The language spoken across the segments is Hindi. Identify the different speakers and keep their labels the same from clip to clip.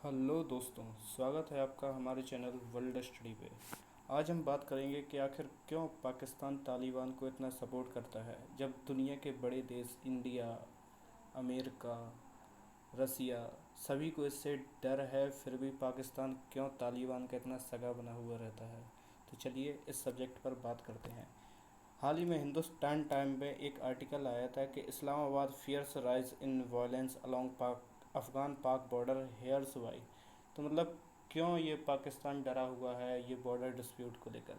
Speaker 1: हेलो दोस्तों, स्वागत है आपका हमारे चैनल वर्ल्ड स्टडी पे। आज हम बात करेंगे कि आखिर क्यों पाकिस्तान तालिबान को इतना सपोर्ट करता है, जब दुनिया के बड़े देश इंडिया, अमेरिका, रसिया सभी को इससे डर है, फिर भी पाकिस्तान क्यों तालिबान का इतना सगा बना हुआ रहता है। तो चलिए इस सब्जेक्ट पर बात करते हैं। हाल ही में हिंदुस्तान टाइम में एक आर्टिकल आया था कि Islamabad fears rise in violence along Pak Afghan पाक बॉर्डर हेयर्स वाई। तो मतलब क्यों ये पाकिस्तान डरा हुआ है ये बॉर्डर डिस्प्यूट को लेकर।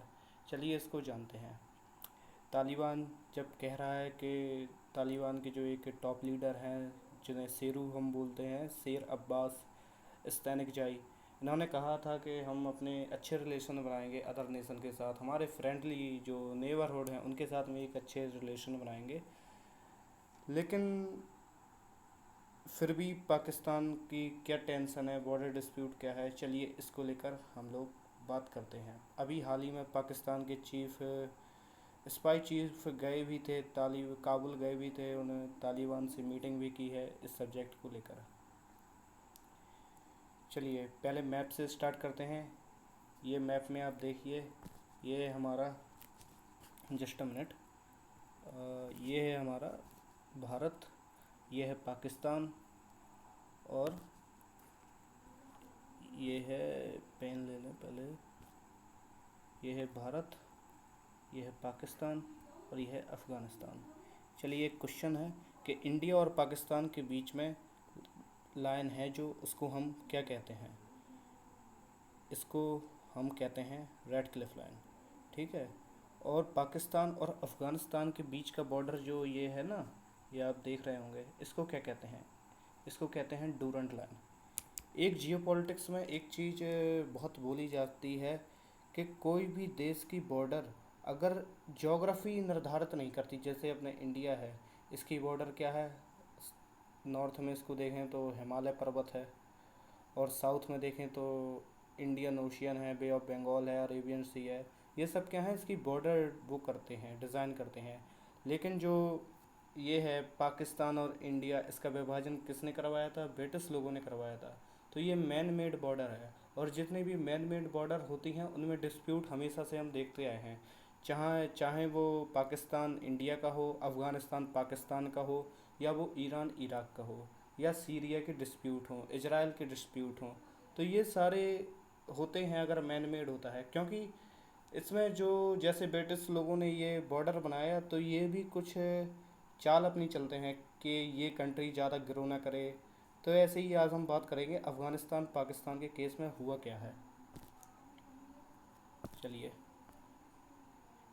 Speaker 1: चलिए इसको जानते हैं। तालिबान जब कह रहा है कि तालिबान के जो एक टॉप लीडर हैं, जिन्हें शेरू हम बोलते हैं, शेर अब्बास इस्तानिक जाई, इन्होंने कहा था कि हम अपने अच्छे रिलेशन बनाएंगे अदर नेशन के साथ, हमारे फ्रेंडली जो नेबरहुड हैं उनके साथ में एक अच्छे रिलेशन बनाएंगे। लेकिन फिर भी पाकिस्तान की क्या टेंशन है, बॉर्डर डिस्प्यूट क्या है, चलिए इसको लेकर हम लोग बात करते हैं। अभी हाल ही में पाकिस्तान के चीफ स्पाई चीफ गए भी थे, काबुल गए भी थे, उन्होंने तालिबान से मीटिंग भी की है इस सब्जेक्ट को लेकर। चलिए पहले मैप से स्टार्ट करते हैं। ये मैप में आप देखिए, ये है हमारा, जस्ट अ मिनट, ये है हमारा भारत, ये है पाकिस्तान, और ये है, पेन ले लें पहले, ये है भारत, ये है पाकिस्तान, और ये है अफ़गानिस्तान। चलिए एक क्वेश्चन है कि इंडिया और पाकिस्तान के बीच में लाइन है जो, उसको हम क्या कहते हैं। इसको हम कहते हैं रेड क्लिफ लाइन, ठीक है। और पाकिस्तान और अफ़गानिस्तान के बीच का बॉर्डर जो ये है ना, ये आप देख रहे होंगे, इसको क्या कहते हैं। इसको कहते हैं डूरंट लाइन। एक जियोपॉलिटिक्स में एक चीज़ बहुत बोली जाती है कि कोई भी देश की बॉर्डर अगर ज्योग्राफी निर्धारित नहीं करती, जैसे अपने इंडिया है, इसकी बॉर्डर क्या है, नॉर्थ में इसको देखें तो हिमालय पर्वत है, और साउथ में देखें तो इंडियन ओशियन है, बे ऑफ बंगाल है, अरेबियन सी है। ये सब क्या है, इसकी बॉर्डर वो करते हैं, डिज़ाइन करते हैं। लेकिन जो ये है पाकिस्तान और इंडिया, इसका विभाजन किसने करवाया था, ब्रिटिश लोगों ने करवाया था। तो ये मैन मेड बॉर्डर है, और जितने भी मैन मेड बॉर्डर होती हैं उनमें डिस्प्यूट हमेशा से हम देखते आए हैं। चाहे चाहे वो पाकिस्तान इंडिया का हो, अफ़गानिस्तान पाकिस्तान का हो, या वो ईरान इराक का हो, या सीरिया के डिस्प्यूट हों, इजराइल के डिस्प्यूट हों, तो ये सारे होते हैं अगर मैन मेड होता है। क्योंकि इसमें जो, जैसे ब्रिटिश लोगों ने ये बॉर्डर बनाया, तो ये भी कुछ चाल अपनी चलते हैं कि ये कंट्री ज़्यादा ग्रो ना करे। तो ऐसे ही आज हम बात करेंगे अफ़गानिस्तान पाकिस्तान के केस में हुआ क्या है। चलिए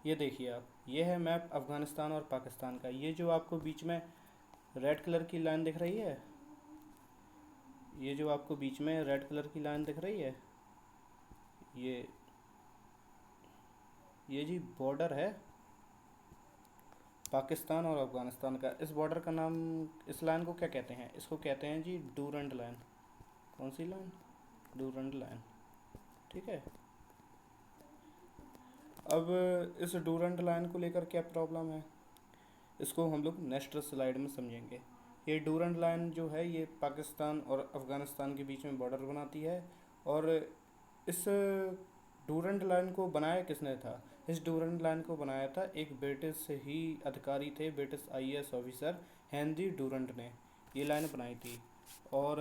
Speaker 1: ये देखिए आप, ये है मैप अफ़गानिस्तान और पाकिस्तान का। ये जो आपको बीच में रेड कलर की लाइन दिख रही है, ये जो आपको बीच में रेड कलर की लाइन दिख रही है, ये ये जी बॉर्डर है पाकिस्तान और अफ़गानिस्तान का। इस बॉर्डर का नाम, इस लाइन को क्या कहते हैं, इसको कहते हैं जी डूरंट लाइन। कौन सी लाइन, डूरंट लाइन, ठीक है। अब इस डूरंट लाइन को लेकर क्या प्रॉब्लम है, इसको हम लोग नेक्स्ट स्लाइड में समझेंगे। ये डूरंट लाइन जो है, ये पाकिस्तान और अफ़गानिस्तान के बीच में बॉर्डर बनाती है। और इस डूरंट लाइन को बनाया किसने था, इस डूरंट लाइन को बनाया था एक ब्रिटिश ही अधिकारी थे, British IAS officer Henry Durand ने ये लाइन बनाई थी। और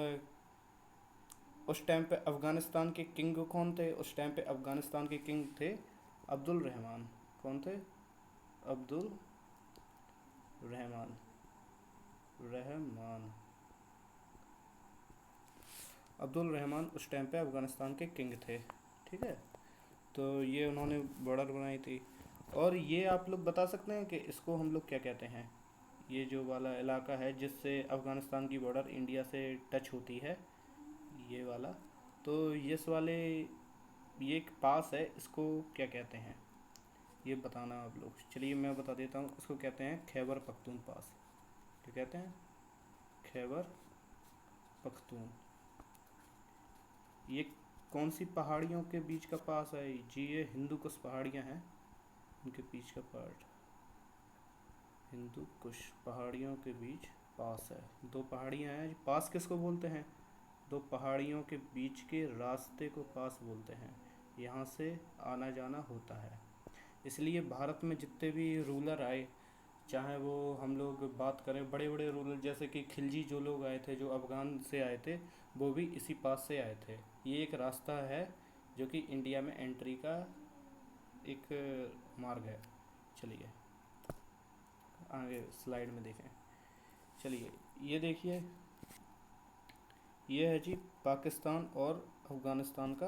Speaker 1: उस टाइम पे अफ़गानिस्तान के किंग कौन थे, उस टाइम पे अफ़गानिस्तान के किंग थे अब्दुल रहमान। कौन थे, अब्दुल रहमान, रहमान, अब्दुल रहमान उस टाइम पे अफ़गानिस्तान के किंग थे, ठीक है। तो ये उन्होंने बॉर्डर बनाई थी। और ये आप लोग बता सकते हैं कि इसको हम लोग क्या कहते हैं, ये जो वाला इलाका है जिससे अफ़गानिस्तान की बॉर्डर इंडिया से टच होती है, ये वाला, तो इस वाले, ये एक पास है, इसको क्या कहते हैं ये बताना आप लोग। चलिए मैं बता देता हूँ, इसको कहते हैं खैबर पख्तून पास। क्या कहते हैं, खैबर पख्तून। ये कौन सी पहाड़ियों के बीच का पास है जी, ये हिंदू कुश पहाड़ियाँ हैं, उनके बीच का पार्ट, हिंदू कुश पहाड़ियों के बीच पास है। दो पहाड़ियाँ हैं, पास किसको बोलते हैं, दो पहाड़ियों के बीच के रास्ते को पास बोलते हैं। यहाँ से आना जाना होता है। इसलिए भारत में जितने भी रूलर आए, चाहे वो हम लोग बात करें बड़े बड़े रूलर जैसे कि खिलजी जो लोग आए थे, जो अफ़गान से आए थे, वो भी इसी पास से आए थे। ये एक रास्ता है जो कि इंडिया में एंट्री का एक मार्ग है। चलिए आगे स्लाइड में देखें। चलिए ये देखिए, ये है जी पाकिस्तान और अफ़गानिस्तान का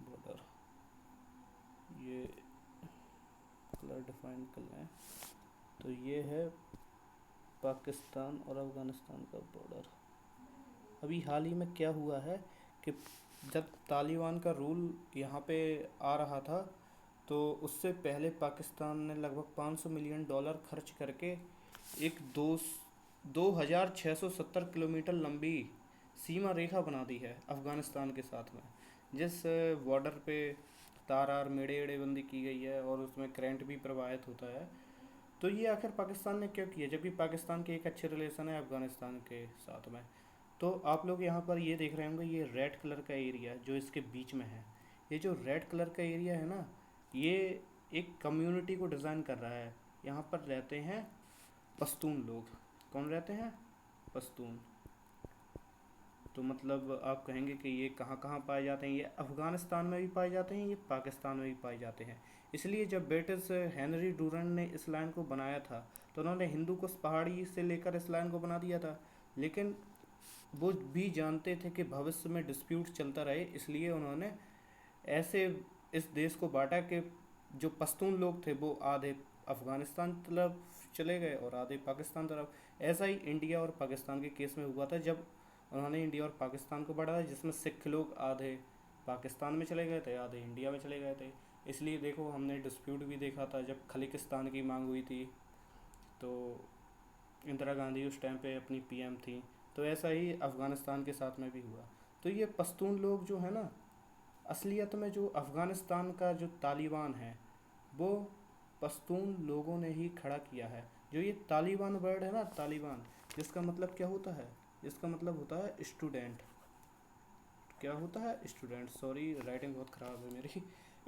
Speaker 1: बॉर्डर। ये कलर डिफाइन कर लें तो ये है पाकिस्तान और अफ़गानिस्तान का बॉर्डर। अभी हाल ही में क्या हुआ है कि जब तालिबान का रूल यहाँ पे आ रहा था, तो उससे पहले पाकिस्तान ने लगभग $500 मिलियन खर्च करके एक 2670 किलोमीटर लंबी सीमा रेखा बना दी है अफ़गानिस्तान के साथ में, जिस बॉर्डर पे तार मेड़े बंदी की गई है और उसमें करंट भी प्रवाहित होता है। तो ये आखिर पाकिस्तान ने क्यों किया, जबकि पाकिस्तान के एक अच्छे रिलेशन है अफ़गानिस्तान के साथ में। तो आप लोग यहाँ पर ये देख रहे होंगे, ये रेड कलर का एरिया जो इसके बीच में है, ये जो रेड कलर का एरिया है ना, ये एक कम्युनिटी को डिज़ाइन कर रहा है। यहाँ पर रहते हैं पश्तून लोग। कौन रहते हैं? पश्तून। तो मतलब आप कहेंगे कि ये कहाँ कहाँ पाए जाते हैं? ये अफ़गानिस्तान में भी पाए जाते हैं, ये पाकिस्तान में भी पाए जाते हैं। इसलिए जब ब्रिटिश हेनरी डूरन ने इस लाइन को बनाया था, तो उन्होंने हिंदू कुश पहाड़ी से लेकर इस लाइन को बना दिया था। लेकिन वो भी जानते थे कि भविष्य में डिस्प्यूट चलता रहे, इसलिए उन्होंने ऐसे इस देश को बांटा कि जो पश्तून लोग थे वो आधे अफ़गानिस्तान तरफ चले गए और आधे पाकिस्तान तरफ। ऐसा ही इंडिया और पाकिस्तान के केस में हुआ था, जब उन्होंने इंडिया और पाकिस्तान को बांटा, जिसमें सिख लोग आधे पाकिस्तान में चले गए थे, आधे इंडिया में चले गए थे। इसलिए देखो, हमने डिस्प्यूट भी देखा था जब खलिस्तान की मांग हुई थी, तो इंदिरा गांधी उस टाइम पे अपनी पीएम थी। तो ऐसा ही अफ़गानिस्तान के साथ में भी हुआ। तो ये पश्तून लोग जो है ना, असलियत में जो अफ़गानिस्तान का जो तालिबान है, वो पश्तून लोगों ने ही खड़ा किया है। जो ये तालिबान वर्ड है ना, तालिबान, जिसका मतलब क्या होता है? इसका मतलब होता है स्टूडेंट। क्या होता है? स्टूडेंट। सॉरी, राइटिंग बहुत ख़राब है मेरी।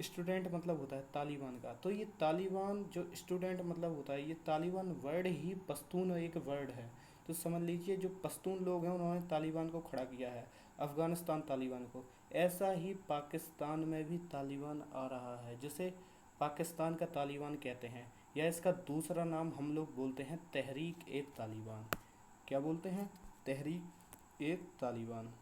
Speaker 1: स्टूडेंट मतलब होता है तालिबान का। तो ये तालिबान जो स्टूडेंट मतलब होता है, ये तालिबान वर्ड ही पश्तून एक वर्ड है। तो समझ लीजिए, जो पश्तून लोग हैं उन्होंने तालिबान को खड़ा किया है, अफ़गानिस्तान तालिबान को। ऐसा ही पाकिस्तान में भी तालिबान आ रहा है, जिसे पाकिस्तान का तालिबान कहते हैं, या इसका दूसरा नाम हम लोग बोलते हैं तहरीक ए तालिबान। क्या बोलते हैं? तहरीक ए तालिबान।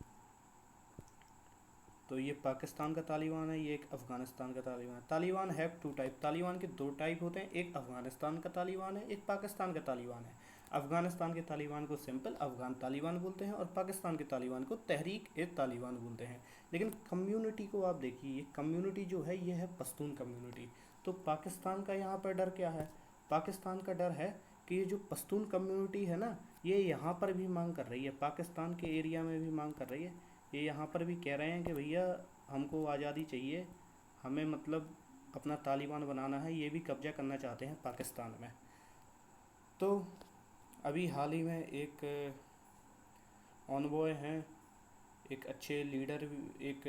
Speaker 1: तो ये पाकिस्तान का तालिबान है, ये एक अफ़गानिस्तान का तालिबान है। Taliban have two type, Taliban के दो टाइप होते हैं, एक अफ़गानिस्तान का तालिबान है, एक पाकिस्तान का तालिबान है। अफ़गानिस्तान के तालिबान को सिंपल अफ़गान तालिबान बोलते हैं, और पाकिस्तान के तालिबान को तहरीक ए तालिबान बोलते हैं। लेकिन कम्युनिटी को आप देखिए, ये कम्युनिटी जो है ये है पश्तून कम्युनिटी। तो पाकिस्तान का यहाँ पर डर क्या है? पाकिस्तान का डर है कि ये जो पश्तून कम्युनिटी है ना, ये यहाँ पर भी मांग कर रही है, पाकिस्तान के एरिया में भी मांग कर रही है। ये यहाँ पर भी कह रहे हैं कि भैया हमको आज़ादी चाहिए, हमें मतलब अपना तालिबान बनाना है, ये भी कब्जा करना चाहते हैं पाकिस्तान में। तो अभी हाल ही में एक ऑनबॉय हैं, एक अच्छे लीडर, एक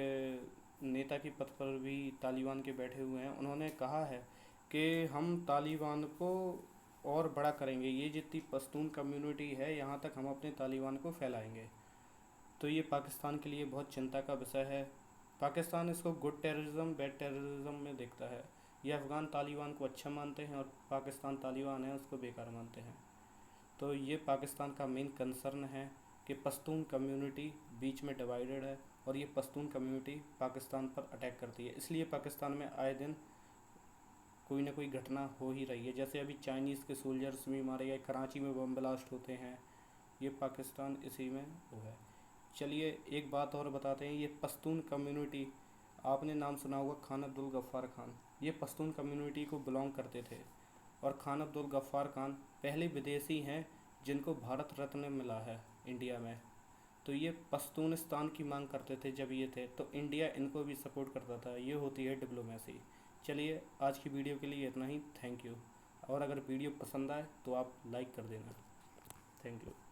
Speaker 1: नेता के पद पर भी तालिबान के बैठे हुए हैं। उन्होंने कहा है कि हम तालिबान को और बड़ा करेंगे, ये जितनी पश्तून कम्युनिटी है यहाँ तक हम अपने तालिबान को फैलाएंगे। तो ये पाकिस्तान के लिए बहुत चिंता का विषय है। पाकिस्तान इसको गुड टेररिज्म बैड टेररिज्म में देखता है। ये अफ़गान तालिबान को अच्छा मानते हैं और पाकिस्तान तालिबान है उसको बेकार मानते हैं। तो ये पाकिस्तान का मेन कंसर्न है कि पश्तून कम्युनिटी बीच में डिवाइडेड है, और ये पश्तून कम्युनिटी पाकिस्तान पर अटैक करती है। इसलिए पाकिस्तान में आए दिन कोई ना कोई घटना हो ही रही है। जैसे अभी चाइनीज़ के सोल्जर्स भी मारे गए, कराची में बम ब्लास्ट होते हैं, ये पाकिस्तान इसी में वो है। चलिए एक बात और बताते हैं, ये पश्तून कम्युनिटी, आपने नाम सुना होगा खान अब्दुल गफ़्फ़ार खान। ये पश्तून कम्युनिटी को बिलोंग करते थे, और खान अब्दुल गफ़्फ़ार खान पहले विदेशी हैं जिनको भारत रत्न मिला है इंडिया में। तो ये पश्तूनिस्तान की मांग करते थे जब ये थे, तो इंडिया इनको भी सपोर्ट करता था। ये होती है डिप्लोमेसी। चलिए आज की वीडियो के लिए इतना ही। Thank you. और अगर वीडियो पसंद आए तो आप लाइक कर देना। Thank you.